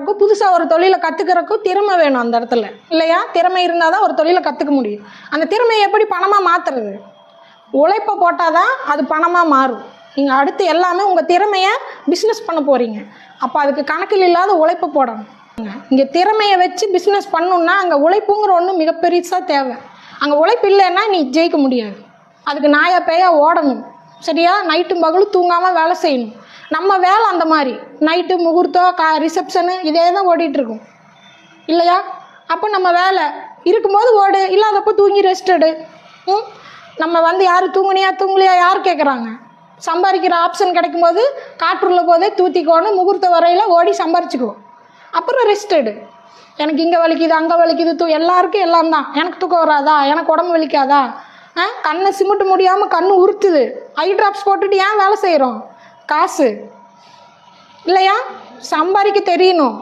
புதுசாக ஒரு தொழிலை கற்றுக்கிறக்கும் திறமை வேணும் அந்த இடத்துல இல்லையா? திறமை இருந்தால் தான் ஒரு தொழிலை கற்றுக்க முடியும். அந்த திறமையை எப்படி பணமாக மாற்றுறது? உழைப்பை போட்டால் தான் அது பணமாக மாறும். நீங்கள் அடுத்து எல்லாமே உங்கள் திறமையை பிஸ்னஸ் பண்ண போகிறீங்க. அப்போ அதுக்கு கணக்கில் இல்லாத உழைப்பை போடணும். இங்கே திறமையை வச்சு பிஸ்னஸ் பண்ணணுன்னா அங்கே உழைப்புங்கிற ஒன்று மிகப்பெருசாக தேவை. அங்கே உழைப்பு இல்லைன்னா நீ ஜெயிக்க முடியாது. அதுக்கு நாயா பேயா ஓடணும். சரியா? நைட்டும் பகலும் தூங்காமல் வேலை செய்யணும். நம்ம வேலை அந்த மாதிரி நைட்டு முகூர்த்தம் ரிசப்ஷனு இதே தான் ஓடிட்டுருக்கும் இல்லையா? அப்போ நம்ம வேலை இருக்கும்போது ஓடு, இல்லாதப்போ தூங்கி ரெஸ்ட் எடு. நம்ம யார் தூங்கலையா யார் கேட்குறாங்க? சம்பாதிக்கிற ஆப்ஷன் கிடைக்கும்போது காற்றுள்ள போதே தூத்திக்கோன்னு முகூர்த்த வரையில் ஓடி சம்பாரிச்சுக்குவோம். அப்புறம் ரெஸ்ட் எடு. எனக்கு இங்கே வலிக்குது அங்கே வலிக்குது எல்லாருக்கும் எல்லாம் தான். எனக்கு தூக்கம் வராதா? எனக்கு உடம்பு வலிக்காதா? கண்ணை சிமிட்டு முடியாமல் கண்ணு உறுத்துது, ஐ ட்ராப்ஸ் போட்டுட்டு ஏன் வேலை செய்கிறோம்? காசு இல்லையா? சம்பாதிக்க தெரியணும்.